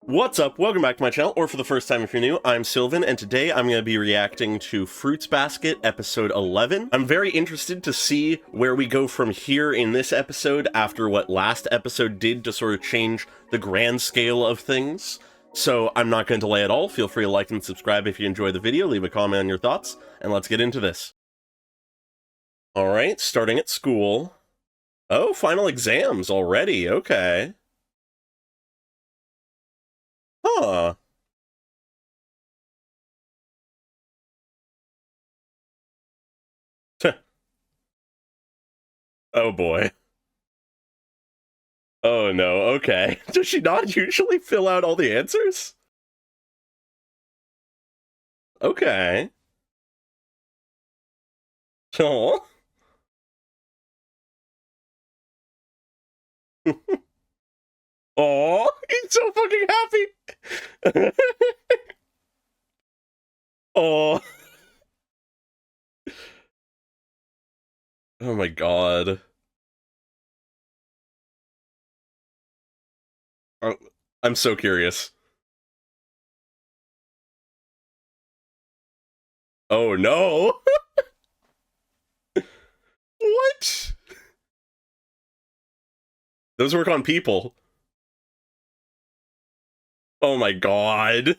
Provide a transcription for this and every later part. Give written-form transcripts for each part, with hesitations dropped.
What's up? Welcome back to my channel, or for the first time if you're new, I'm Sylvan, and today I'm going to be reacting to Fruits Basket episode 11. I'm very interested to see where we go from here in this episode after what last episode did to sort of change the grand scale of things. So I'm not going to delay at all. Feel free to like and subscribe if you enjoy the video, leave a comment on your thoughts, and let's get into this. Alright, starting at school. Oh, final exams already, okay. Huh. Oh boy. Oh no, okay. Does she not usually fill out all the answers? Okay. Oh. Oh, he's so fucking happy. Oh. Oh my god. Oh, I'm so curious. Oh no. What? Those work on people. Oh my god.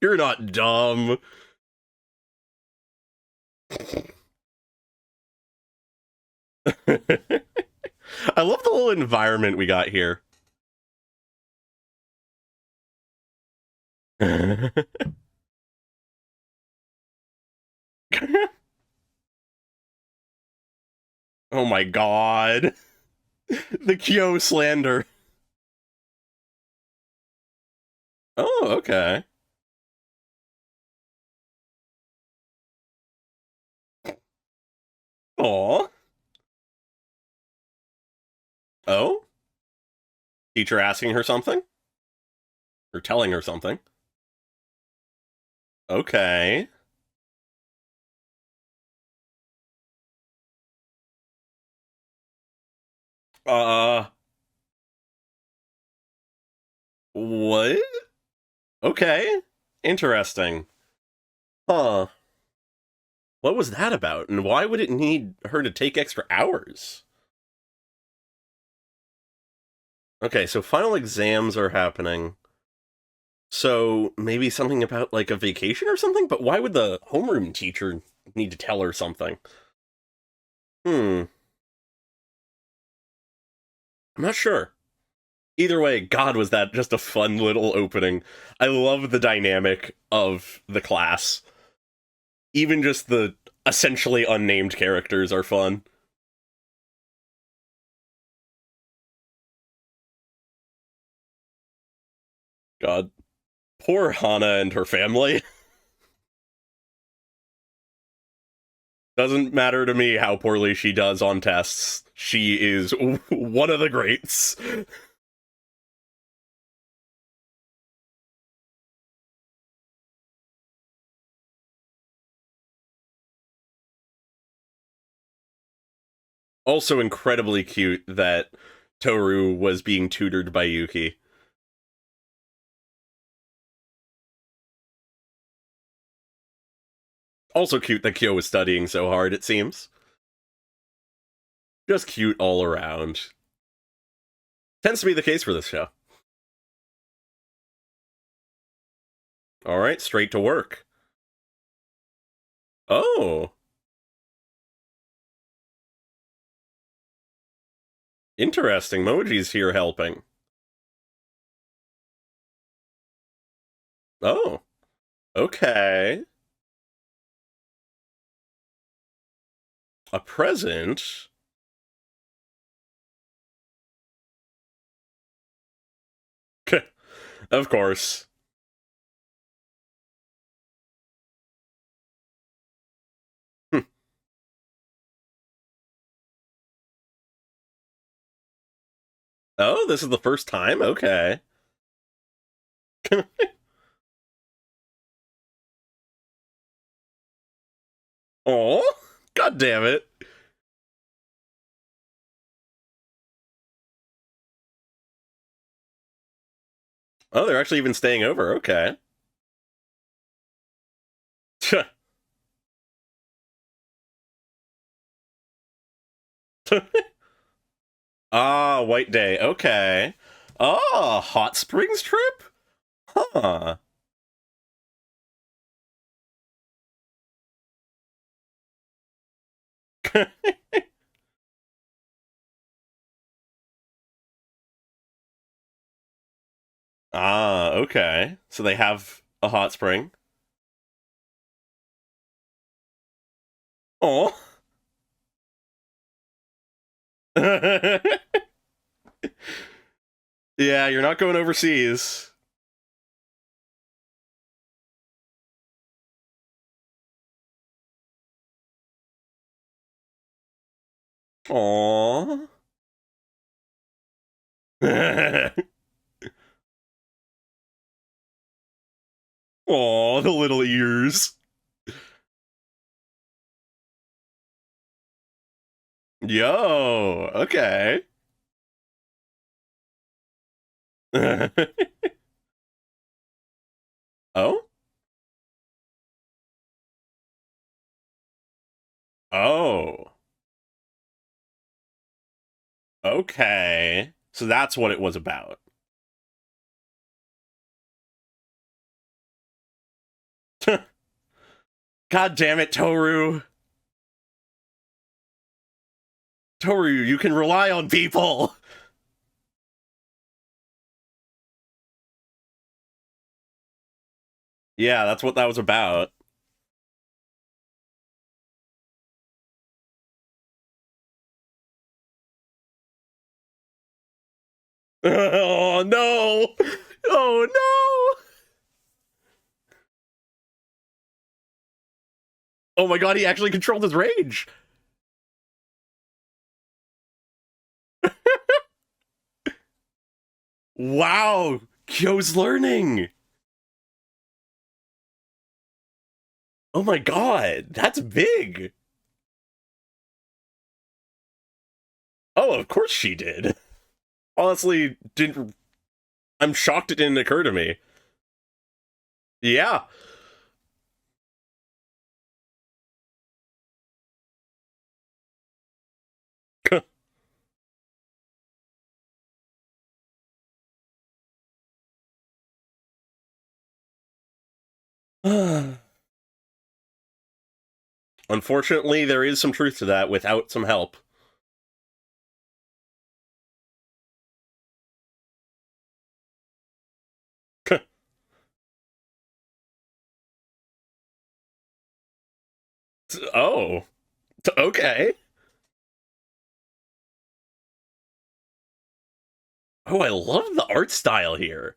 You're not dumb. I love the little environment we got here. Oh my god. The Kyo slander. Oh, okay. Aw. Oh? Teacher asking her something? Or telling her something? Okay. Uh... What? Okay. Interesting. Huh. What was that about? And why would it need her to take extra hours? Okay, so final exams are happening. So maybe something about, like, a vacation or something? But why would the homeroom teacher need to tell her something? I'm not sure. Either way, God, was that just a fun little opening. I love the dynamic of the class. Even just the essentially unnamed characters are fun. God. Poor Hana and her family. Doesn't matter to me how poorly she does on tests. She is one of the greats. Also incredibly cute that Toru was being tutored by Yuki. Also cute that Kyo was studying so hard, it seems. Just cute all around. Tends to be the case for this show. Alright, straight to work. Oh. Interesting. Moji's here helping. Oh. Okay. A present? Of course. Oh, this is the first time? Okay. Oh, god damn it. Oh, they're actually even staying over. Okay. Ah, White Day. Okay. Oh, hot springs trip? Huh. Ah, okay. So they have a hot spring. Oh. Yeah, you're not going overseas. Aww. Aw, the little ears. Yo, okay. Oh? Oh. Okay. So that's what it was about. God damn it, Toru. Toru, you can rely on people. Yeah, that's what that was about. Oh no! Oh no! Oh my god, he actually controlled his rage! Wow! Kyo's learning! Oh my god, that's big! Oh, of course she did. Honestly, didn't. I'm shocked it didn't occur to me. Yeah. Unfortunately, there is some truth to that without some help. Oh. Okay. Oh, I love the art style here.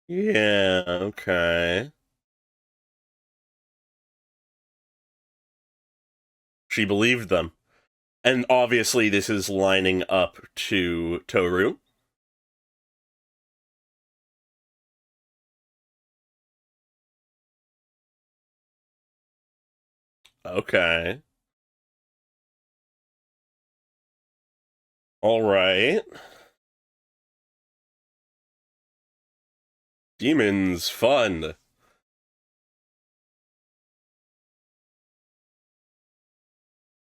Yeah, okay. She believed them. And obviously, this is lining up to Toru. Okay. All right. Demons, fun.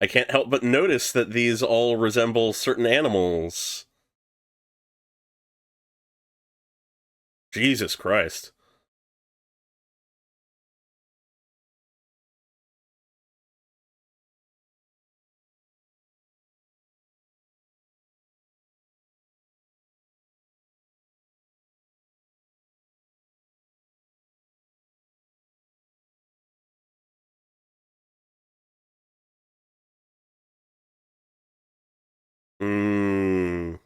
I can't help but notice that these all resemble certain animals. Jesus Christ. Mmm.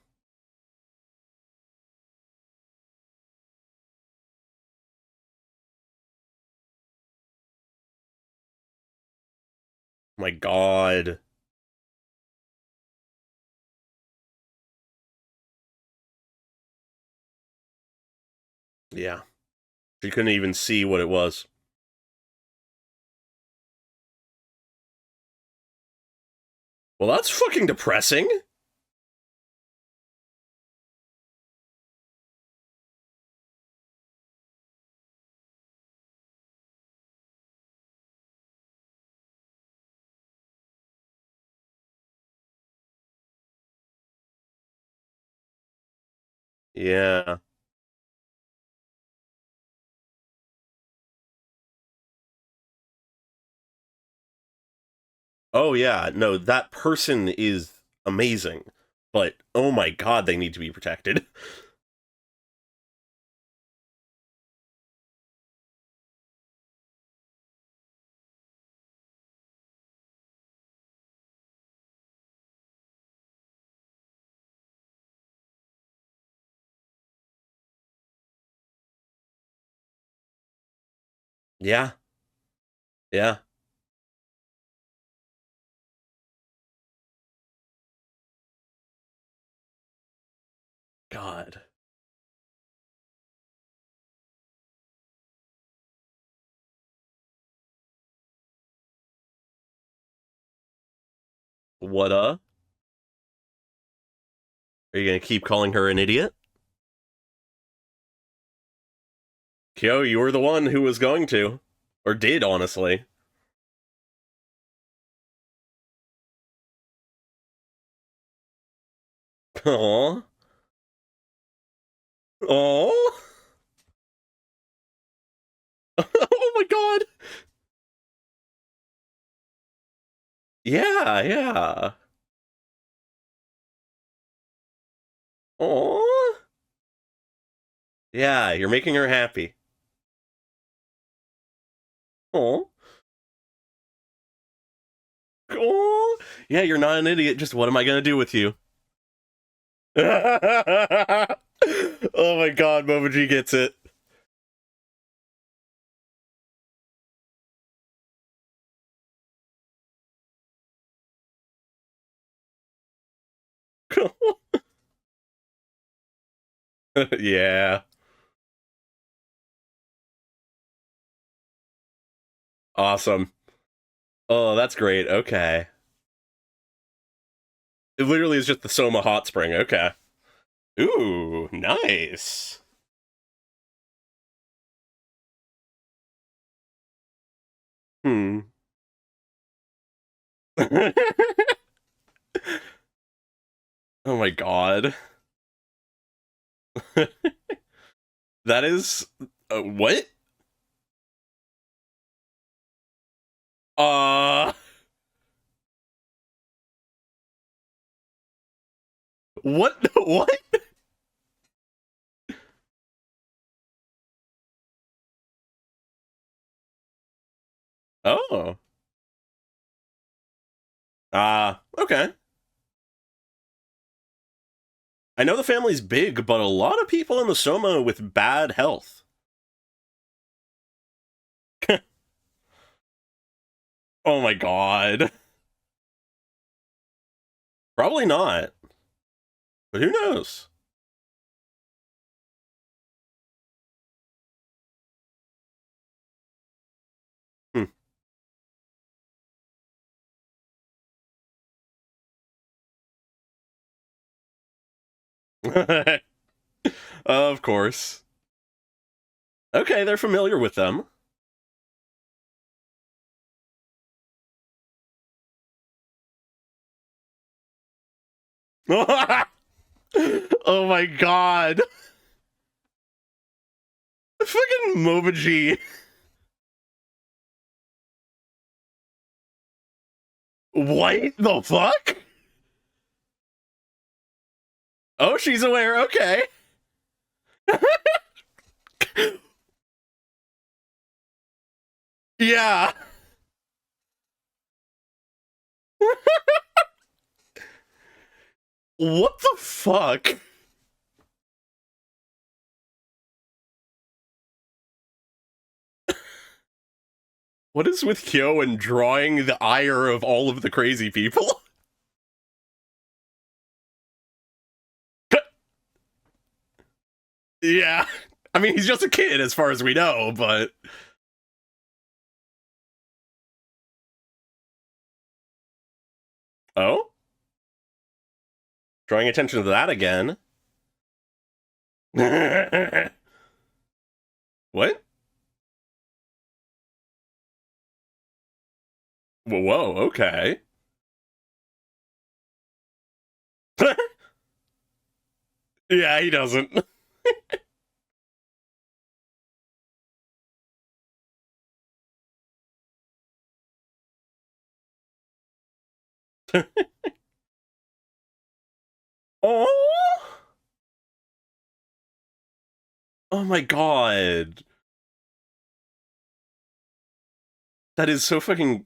My god. Yeah. She couldn't even see what it was. Well, that's fucking depressing. Yeah. Oh yeah, no, that person is amazing. But oh my god, they need to be protected. Yeah. Yeah. God. What are you gonna keep calling her an idiot? Kyo, you were the one who was going to. Or did, honestly. Aww. Aww. Oh my god. Yeah, yeah. Aww. Yeah, you're making her happy. Aww. Aww. Yeah, you're not an idiot. Just what am I gonna do with you? Oh my god, Momoji gets it. Yeah. Awesome. Oh, that's great. Okay. It literally is just the Soma hot spring. Okay. Ooh, nice. Hmm. Oh my god. That is what? Uh what what? Oh. Ah, okay. I know the family's big, but a lot of people in the Soma with bad health. Oh my god. Probably not. But who knows? Hmm. Of course. Okay, they're familiar with them. Oh my god. Fucking Momoji. What the fuck? Oh, she's aware. Okay. Yeah. What the fuck? What is with Kyo and drawing the ire of all of the crazy people? Yeah. I mean, he's just a kid as far as we know, but. Oh? Drawing attention to that again. What? Whoa, okay. Yeah, he doesn't. Oh! Oh my god. That is so fucking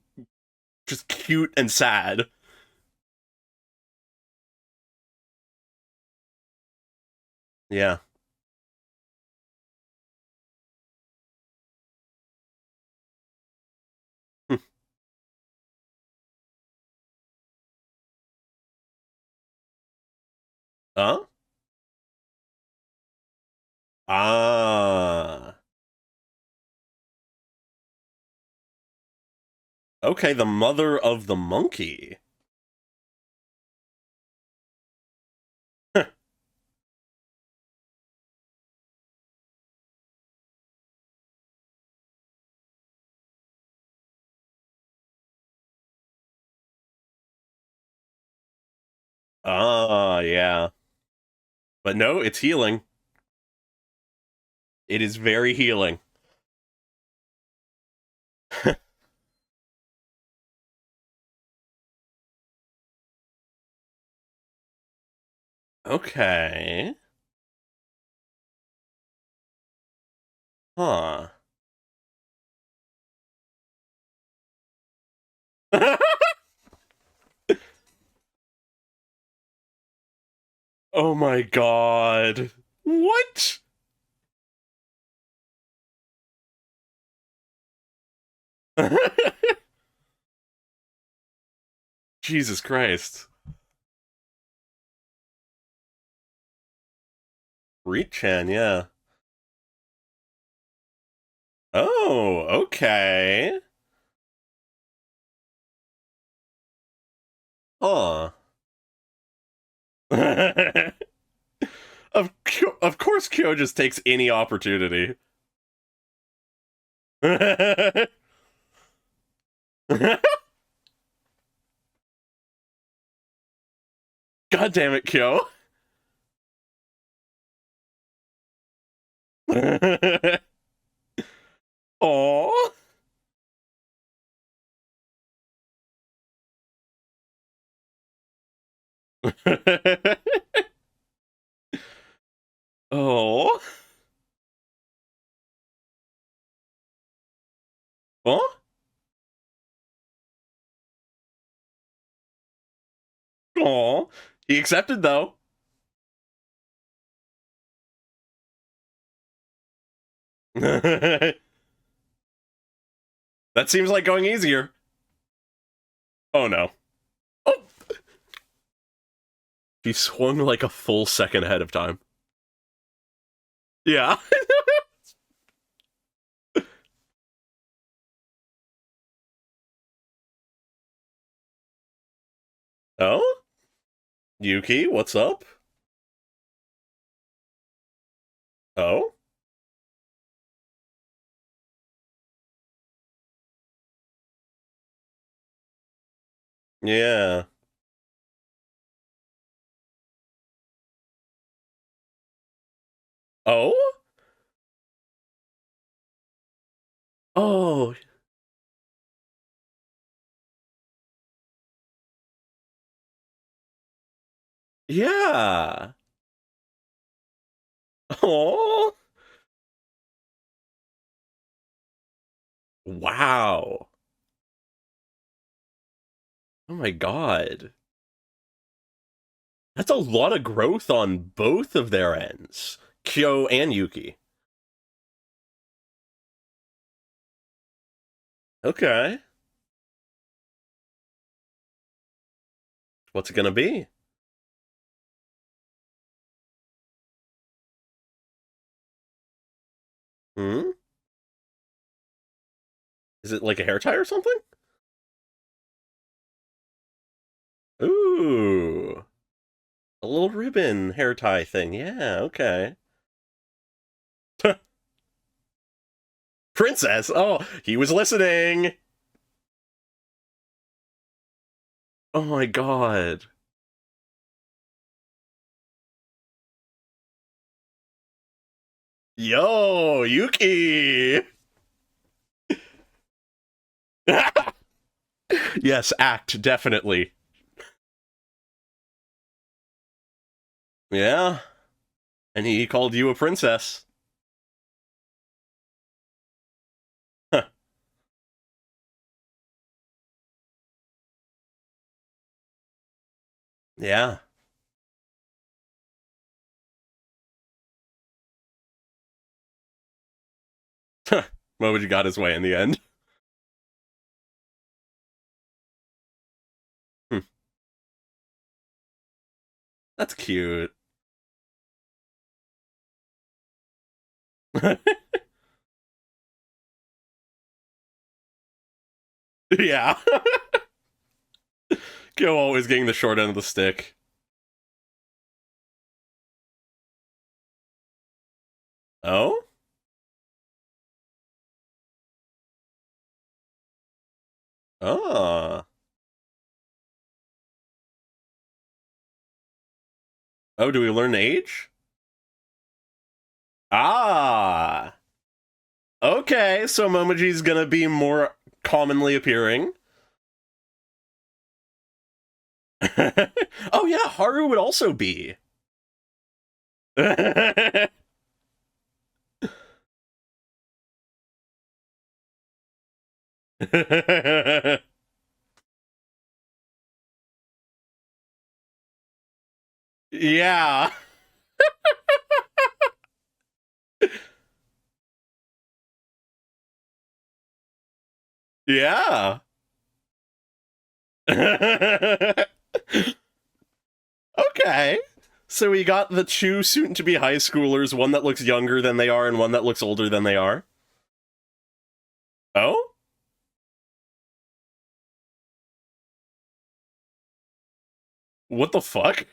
just cute and sad. Yeah. Huh? Ah. Okay, the mother of the monkey. Ah, yeah. But no, it's healing. It is very healing. Okay. Huh. Oh my god. What? Jesus Christ. Reach-chan, yeah. Oh, okay. Huh. Of course Kyo just takes any opportunity. God damn it, Kyo. Oh. Oh. Oh. Oh. He accepted though. That seems like going easier. Oh no. Oh. He swung like a full second ahead of time. Yeah. Oh? Yuki, what's up? Oh? Yeah. Oh? Oh, yeah. Oh, wow. Oh my god. That's a lot of growth on both of their ends. Kyo and Yuki. Okay. What's it gonna be? Hmm? Is it like a hair tie or something? Ooh. A little ribbon hair tie thing. Yeah, okay. Princess! Oh, he was listening! Oh my god. Yo, Yuki! Yes, act, definitely. Yeah. And he called you a princess. Huh. Yeah. Momoji got his way in the end. Hmm. That's cute. Yeah. Kyo always getting the short end of the stick. Oh? Ah. Oh, do we learn age? Ah. Okay, so Momoji's gonna be more commonly appearing. Oh yeah, Haru would also be. Yeah. Yeah. Okay. So we got the two soon-to-be high schoolers, one that looks younger than they are and one that looks older than they are. Oh? What the fuck?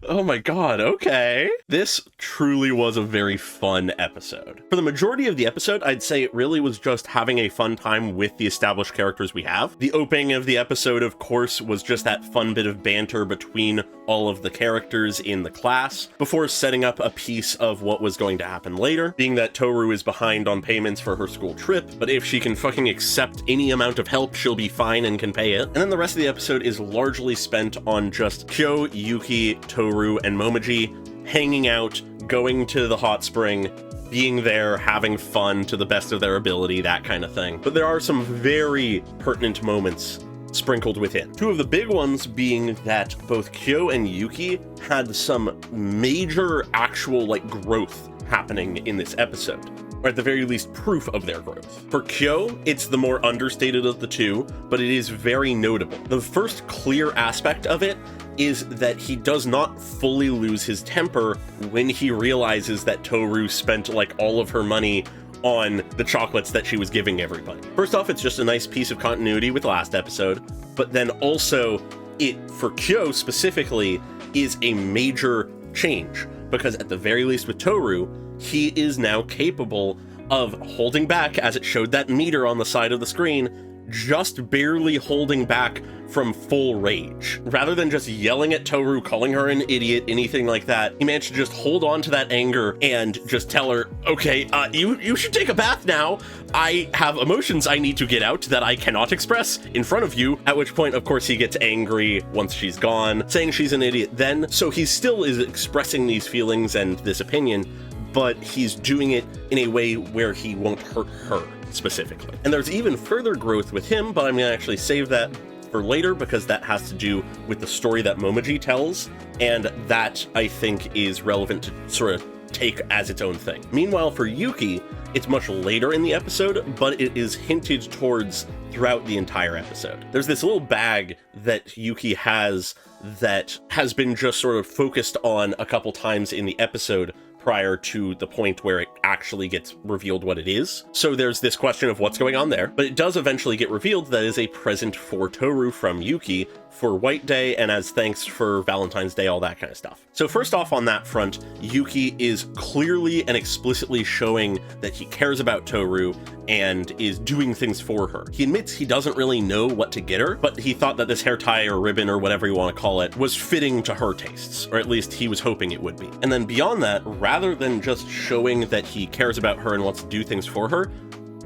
Oh my god, okay. This truly was a very fun episode. For the majority of the episode, I'd say it really was just having a fun time with the established characters we have. The opening of the episode, of course, was just that fun bit of banter between all of the characters in the class, before setting up a piece of what was going to happen later, being that Toru is behind on payments for her school trip, but if she can fucking accept any amount of help, she'll be fine and can pay it. And then the rest of the episode is largely spent on just Kyo, Yuki, Toru, and Momoji hanging out, going to the hot spring, being there, having fun to the best of their ability, that kind of thing. But there are some very pertinent moments sprinkled within. Two of the big ones being that both Kyo and Yuki had some major actual growth happening in this episode, or at the very least proof of their growth. For Kyo, it's the more understated of the two, but it is very notable. The first clear aspect of it is that he does not fully lose his temper when he realizes that Toru spent all of her money on the chocolates that she was giving everybody. First off, it's just a nice piece of continuity with last episode, but then also it, for Kyo specifically, is a major change, because at the very least with Toru, he is now capable of holding back, as it showed that meter on the side of the screen, just barely holding back from full rage. Rather than just yelling at Toru, calling her an idiot, anything like that, he managed to just hold on to that anger and just tell her, okay, you should take a bath now. I have emotions I need to get out that I cannot express in front of you. At which point, of course, he gets angry once she's gone, saying she's an idiot then. So he still is expressing these feelings and this opinion, but he's doing it in a way where he won't hurt her specifically. And there's even further growth with him, but I'm gonna actually save that for later because that has to do with the story that Momoji tells, and that I think is relevant to sort of take as its own thing. Meanwhile, for Yuki, it's much later in the episode, but it is hinted towards throughout the entire episode. There's this little bag that Yuki has that has been just sort of focused on a couple times in the episode prior to the point where it actually gets revealed what it is. So there's this question of what's going on there, but it does eventually get revealed that is a present for Toru from Yuki for White Day and as thanks for Valentine's Day, all that kind of stuff. So first off on that front, Yuki is clearly and explicitly showing that he cares about Toru and is doing things for her. He admits he doesn't really know what to get her, but he thought that this hair tie or ribbon or whatever you want to call it was fitting to her tastes, or at least he was hoping it would be. And then beyond that, rather than just showing that he cares about her and wants to do things for her,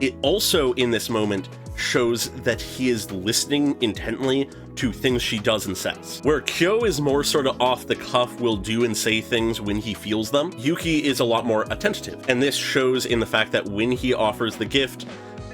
it also in this moment shows that he is listening intently to things she does and says. Where Kyo is more sort of off the cuff, will do and say things when he feels them, Yuki is a lot more attentive. And this shows in the fact that when he offers the gift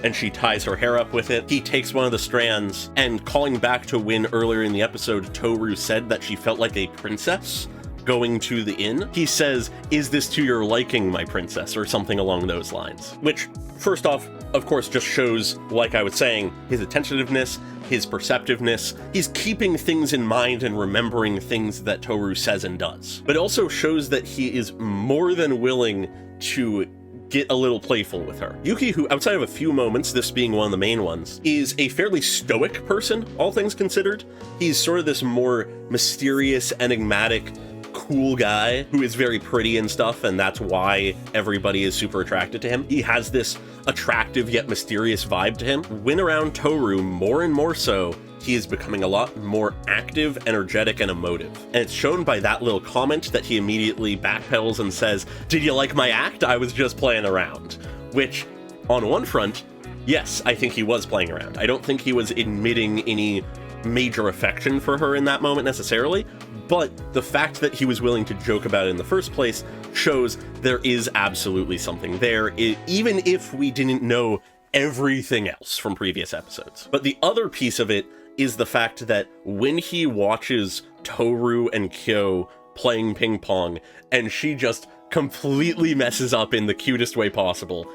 and she ties her hair up with it, he takes one of the strands, and calling back to when earlier in the episode Toru said that she felt like a princess going to the inn, he says, "Is this to your liking, my princess?" or something along those lines. Which, first off, of course, just shows, like I was saying, his attentiveness, his perceptiveness. He's keeping things in mind and remembering things that Toru says and does. But it also shows that he is more than willing to get a little playful with her. Yuki, who outside of a few moments, this being one of the main ones, is a fairly stoic person, all things considered. He's sort of this more mysterious, enigmatic, cool guy who is very pretty and stuff, and that's why everybody is super attracted to him. He has this attractive yet mysterious vibe to him. When around Toru, more and more so, he is becoming a lot more active, energetic, and emotive. And it's shown by that little comment that he immediately backpedals and says, "Did you like my act? I was just playing around." Which, on one front, yes, I think he was playing around. I don't think he was admitting any major affection for her in that moment necessarily, but the fact that he was willing to joke about it in the first place shows there is absolutely something there, even if we didn't know everything else from previous episodes. But the other piece of it is the fact that when he watches Toru and Kyo playing ping pong, and she just completely messes up in the cutest way possible,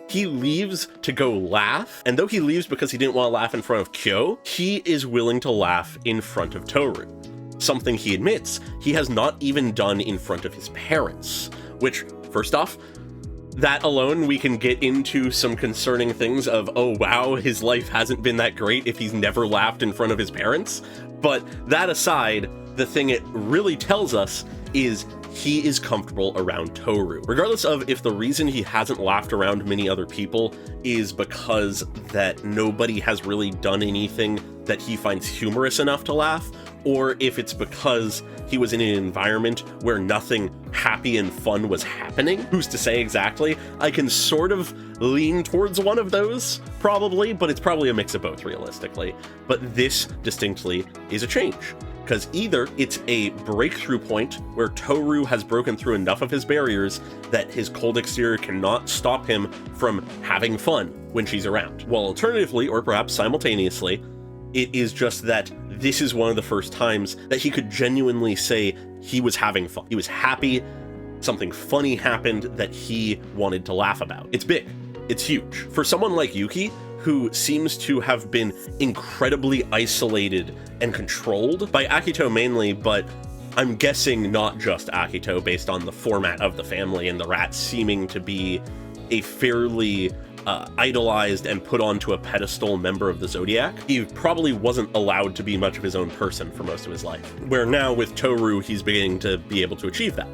he leaves to go laugh, and though he leaves because he didn't want to laugh in front of Kyo, he is willing to laugh in front of Toru. Something he admits he has not even done in front of his parents. Which, first off, that alone we can get into some concerning things of, oh wow, his life hasn't been that great if he's never laughed in front of his parents. But that aside, the thing it really tells us is he is comfortable around Toru. Regardless of if the reason he hasn't laughed around many other people is because that nobody has really done anything that he finds humorous enough to laugh, or if it's because he was in an environment where nothing happy and fun was happening. Who's to say exactly? I can sort of lean towards one of those, probably, but it's probably a mix of both realistically. But this distinctly is a change. Because either it's a breakthrough point where Toru has broken through enough of his barriers that his cold exterior cannot stop him from having fun when she's around. While alternatively, or perhaps simultaneously, it is just that this is one of the first times that he could genuinely say he was having fun. He was happy, something funny happened that he wanted to laugh about. It's big, it's huge. For someone like Yuki, who seems to have been incredibly isolated and controlled by Akito mainly, but I'm guessing not just Akito based on the format of the family and the rat seeming to be a fairly idolized and put onto a pedestal member of the Zodiac. He probably wasn't allowed to be much of his own person for most of his life, where now with Toru he's beginning to be able to achieve that.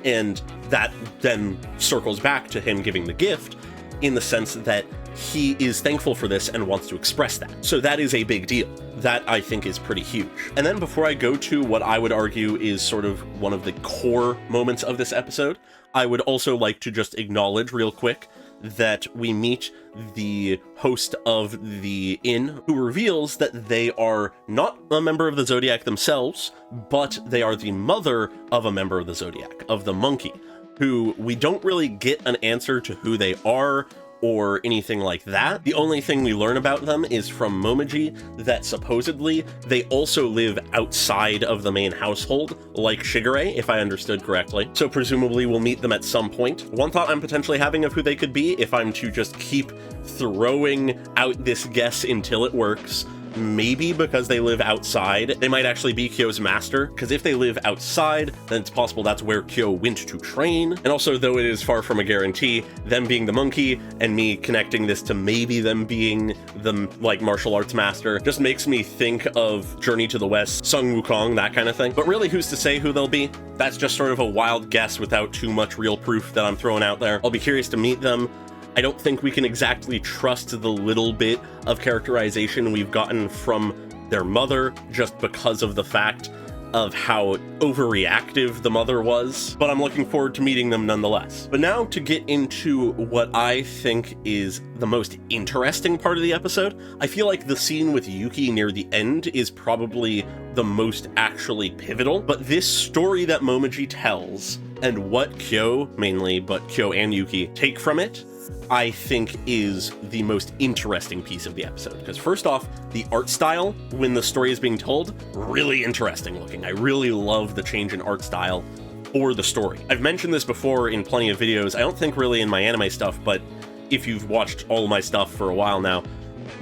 And that then circles back to him giving the gift in the sense that he is thankful for this and wants to express that. So that is a big deal. That I think is pretty huge. And then before I go to what I would argue is sort of one of the core moments of this episode, I would also like to just acknowledge real quick that we meet the host of the inn, who reveals that they are not a member of the Zodiac themselves, but they are the mother of a member of the Zodiac, of the monkey, who we don't really get an answer to who they are or anything like that. The only thing we learn about them is from Momiji that supposedly they also live outside of the main household, like Shigure, if I understood correctly. So presumably we'll meet them at some point. One thought I'm potentially having of who they could be, if I'm to just keep throwing out this guess until it works, maybe because they live outside, they might actually be Kyo's master, because if they live outside, then it's possible that's where Kyo went to train. And also, though it is far from a guarantee, them being the monkey and me connecting this to maybe them being the, like, martial arts master just makes me think of Journey to the West, Sun Wukong, that kind of thing. But really, who's to say who they'll be? That's just sort of a wild guess without too much real proof that I'm throwing out there. I'll be curious to meet them. I don't think we can exactly trust the little bit of characterization we've gotten from their mother just because of the fact of how overreactive the mother was, but I'm looking forward to meeting them nonetheless. But now to get into what I think is the most interesting part of the episode, I feel like the scene with Yuki near the end is probably the most actually pivotal, but this story that Momiji tells and what Kyo, mainly, but Kyo and Yuki, take from it, I think is the most interesting piece of the episode. Because first off, the art style, when the story is being told, really interesting looking. I really love the change in art style for the story. I've mentioned this before in plenty of videos. I don't think really in my anime stuff, but if you've watched all of my stuff for a while now,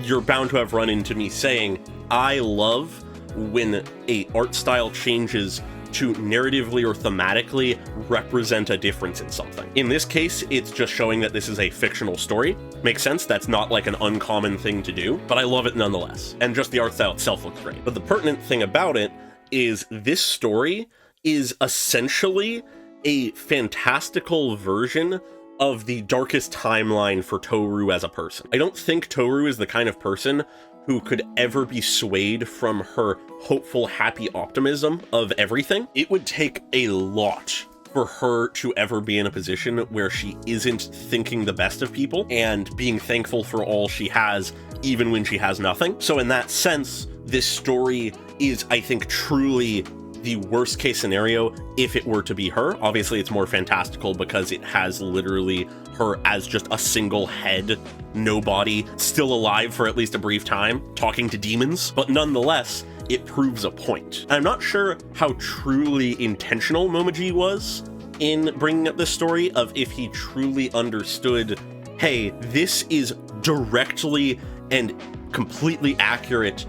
you're bound to have run into me saying, I love when a art style changes to narratively or thematically represent a difference in something. In this case, it's just showing that this is a fictional story. Makes sense, that's not like an uncommon thing to do, but I love it nonetheless. And just the art style itself looks great. But the pertinent thing about it is this story is essentially a fantastical version of the darkest timeline for Toru as a person. I don't think Toru is the kind of person who could ever be swayed from her hopeful, happy optimism of everything. It would take a lot for her to ever be in a position where she isn't thinking the best of people and being thankful for all she has, even when she has nothing. So in that sense, this story is, I think, truly the worst case scenario if it were to be her. Obviously, it's more fantastical because it has literally her as just a single head, no body, still alive for at least a brief time, talking to demons. But nonetheless, it proves a point. I'm not sure how truly intentional Momiji was in bringing up this story, of if he truly understood, hey, this is directly and completely accurate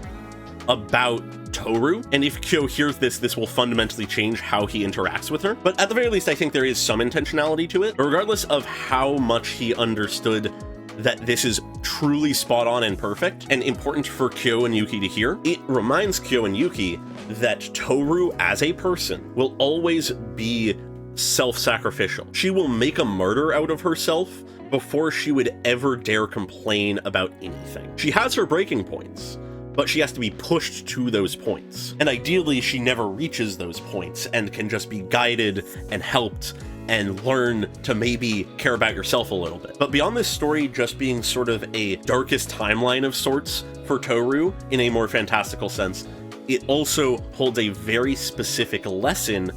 about Toru, and if Kyo hears this, this will fundamentally change how he interacts with her. But at the very least, I think there is some intentionality to it. Regardless of how much he understood that this is truly spot on and perfect and important for Kyo and Yuki to hear, it reminds Kyo and Yuki that Toru as a person will always be self-sacrificial. She will make a martyr out of herself before she would ever dare complain about anything. She has her breaking points, but she has to be pushed to those points. And ideally, she never reaches those points and can just be guided and helped and learn to maybe care about yourself a little bit. But beyond this story just being sort of a darkest timeline of sorts for Toru in a more fantastical sense, it also holds a very specific lesson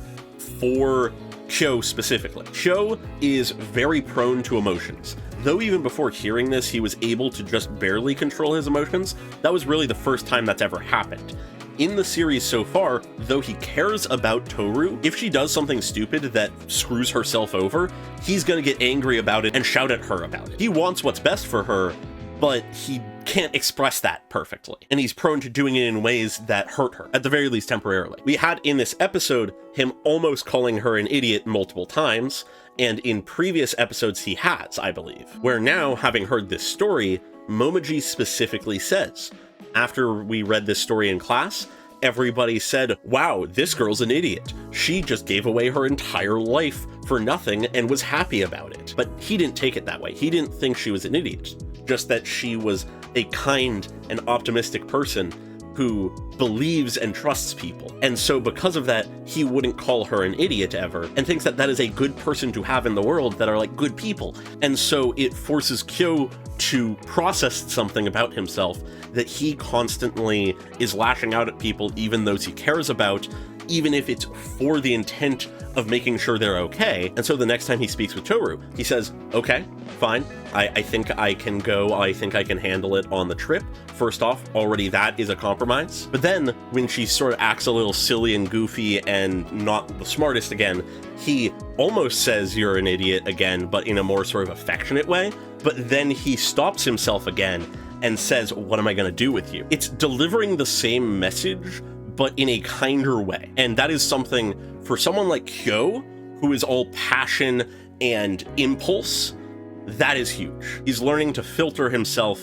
for Kyo specifically. Kyo is very prone to emotions. Though even before hearing this, he was able to just barely control his emotions, that was really the first time that's ever happened. In the series so far, though he cares about Toru, if she does something stupid that screws herself over, he's gonna get angry about it and shout at her about it. He wants what's best for her, but he can't express that perfectly, and he's prone to doing it in ways that hurt her, at the very least temporarily. We had in this episode him almost calling her an idiot multiple times, and in previous episodes he has, I believe. Where now, having heard this story, Momiji specifically says, after we read this story in class, everybody said, wow, this girl's an idiot. She just gave away her entire life for nothing and was happy about it. But he didn't take it that way. He didn't think she was an idiot, just that she was a kind and optimistic person who believes and trusts people. And so because of that, he wouldn't call her an idiot ever, and thinks that that is a good person to have in the world that are like good people. And so it forces Kyo to process something about himself that he constantly is lashing out at people, even those he cares about, even if it's for the intent of making sure they're okay. And so the next time he speaks with Toru, he says, okay, fine, I think I can go, I think I can handle it on the trip. First off, already that is a compromise. But then when she sort of acts a little silly and goofy and not the smartest again, he almost says you're an idiot again, but in a more sort of affectionate way. But then he stops himself again and says, "What am I going to do with you?" It's delivering the same message, but in a kinder way. And that is something for someone like Kyo, who is all passion and impulse, that is huge. He's learning to filter himself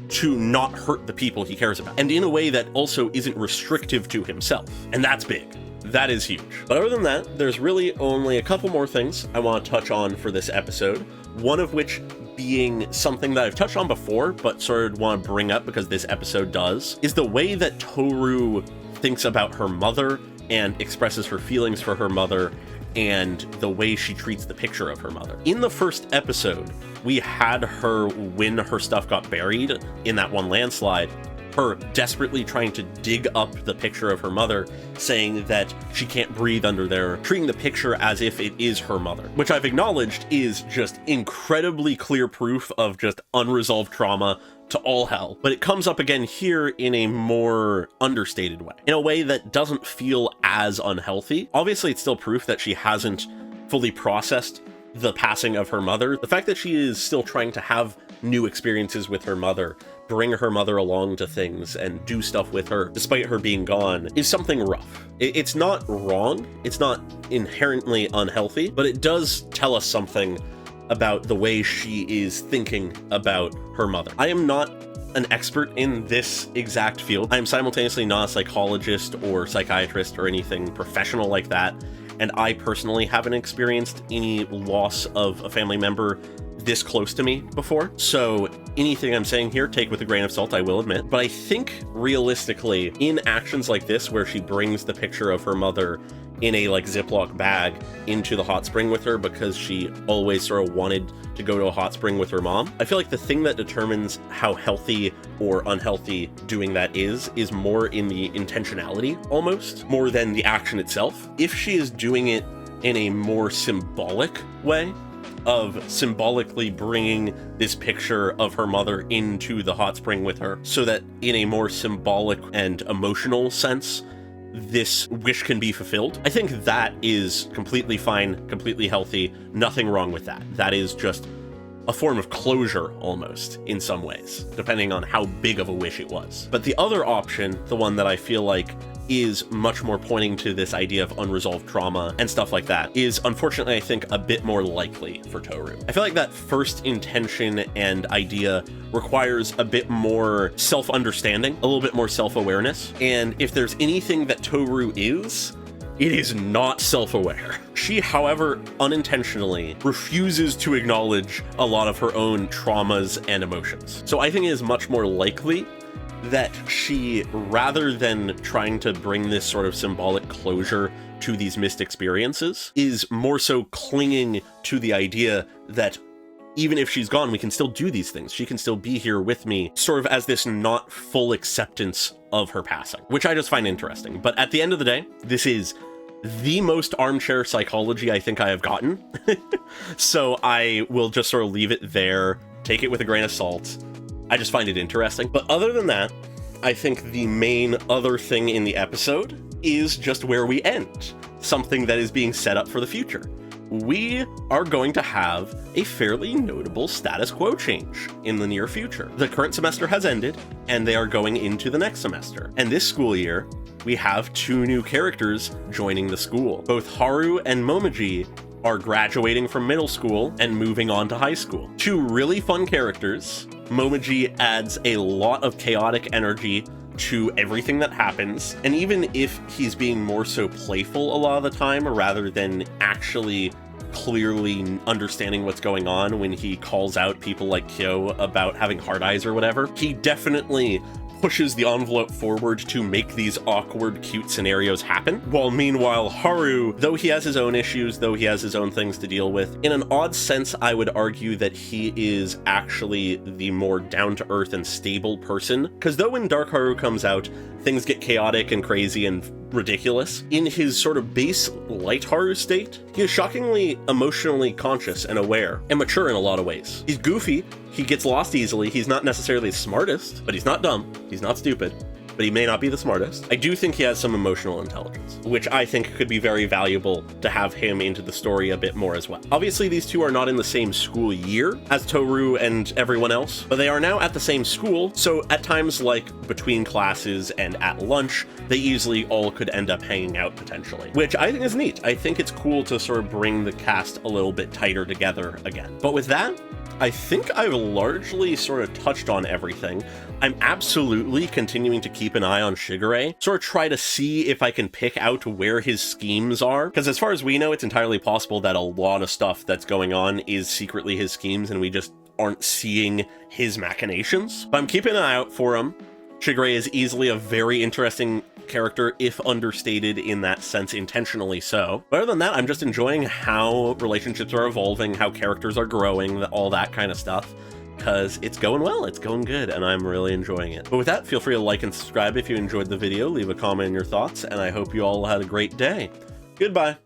to not hurt the people he cares about, and in a way that also isn't restrictive to himself. And that's big. That is huge. But other than that, there's really only a couple more things I want to touch on for this episode, one of which being something that I've touched on before, but sort of want to bring up because this episode does, is the way that Toru thinks about her mother and expresses her feelings for her mother, and the way she treats the picture of her mother. In the first episode, we had her, when her stuff got buried in that one landslide, her desperately trying to dig up the picture of her mother, saying that she can't breathe under there, treating the picture as if it is her mother, which I've acknowledged is just incredibly clear proof of just unresolved trauma to all hell. But it comes up again here in a more understated way, in a way that doesn't feel as unhealthy. Obviously, it's still proof that she hasn't fully processed the passing of her mother. The fact that she is still trying to have new experiences with her mother, bring her mother along to things and do stuff with her despite her being gone, is something rough. It's not wrong, it's not inherently unhealthy, but it does tell us something about the way she is thinking about her mother. I am not an expert in this exact field. I am simultaneously not a psychologist or psychiatrist or anything professional like that, and I personally haven't experienced any loss of a family member this close to me before. So anything I'm saying here, take with a grain of salt, I will admit. But I think realistically, in actions like this, where she brings the picture of her mother in a Ziploc bag into the hot spring with her because she always sort of wanted to go to a hot spring with her mom, I feel like the thing that determines how healthy or unhealthy doing that is more in the intentionality, almost, more than the action itself. If she is doing it in a more symbolic way, of symbolically bringing this picture of her mother into the hot spring with her, so that in a more symbolic and emotional sense, this wish can be fulfilled, I think that is completely fine, completely healthy, nothing wrong with that. That is just a form of closure, almost, in some ways, depending on how big of a wish it was. But the other option, the one that I feel like is much more pointing to this idea of unresolved trauma and stuff like that, is unfortunately, I think, a bit more likely for Toru. I feel like that first intention and idea requires a bit more self-understanding, a little bit more self-awareness, and if there's anything that Toru is, it is not self-aware. She, however, unintentionally refuses to acknowledge a lot of her own traumas and emotions. So I think it is much more likely that she, rather than trying to bring this sort of symbolic closure to these missed experiences, is more so clinging to the idea that even if she's gone, we can still do these things. She can still be here with me, sort of as this not full acceptance of her passing, which I just find interesting. But at the end of the day, this is the most armchair psychology I think I have gotten. So I will just sort of leave it there, take it with a grain of salt. I just find it interesting. But other than that, I think the main other thing in the episode is just where we end, something that is being set up for the future. We are going to have a fairly notable status quo change in the near future. The current semester has ended, and they are going into the next semester. And this school year, we have 2 new characters joining the school. Both Haru and Momiji are graduating from middle school and moving on to high school. 2 really fun characters. Momiji adds a lot of chaotic energy to everything that happens, and even if he's being more so playful a lot of the time rather than actually clearly understanding what's going on when he calls out people like Kyo about having hard eyes or whatever, he definitely pushes the envelope forward to make these awkward, cute scenarios happen. While meanwhile, Haru, though he has his own issues, though he has his own things to deal with, in an odd sense, I would argue that he is actually the more down-to-earth and stable person. Because though when Dark Haru comes out, things get chaotic and crazy and ridiculous, in his sort of base light Haru state, he is shockingly emotionally conscious and aware, and mature in a lot of ways. He's goofy, he gets lost easily, he's not necessarily the smartest, but he's not dumb, he's not stupid, but but he may not be the smartest. I do think he has some emotional intelligence, which I think could be very valuable to have him into the story a bit more as well. Obviously, these two are not in the same school year as Toru and everyone else, but they are now at the same school, so at times like between classes and at lunch, they easily all could end up hanging out potentially, which I think is neat. I think it's cool to sort of bring the cast a little bit tighter together again. But with that, I think I've largely sort of touched on everything. I'm absolutely continuing to keep an eye on Shigure, sort of try to see if I can pick out where his schemes are, because as far as we know, it's entirely possible that a lot of stuff that's going on is secretly his schemes and we just aren't seeing his machinations. But I'm keeping an eye out for him. Shigure is easily a very interesting character, if understated in that sense intentionally so. But other than that, I'm just enjoying how relationships are evolving, how characters are growing, all that kind of stuff, because it's going well, it's going good, and I'm really enjoying it. But with that, feel free to like and subscribe if you enjoyed the video, leave a comment on your thoughts, and I hope you all had a great day. Goodbye!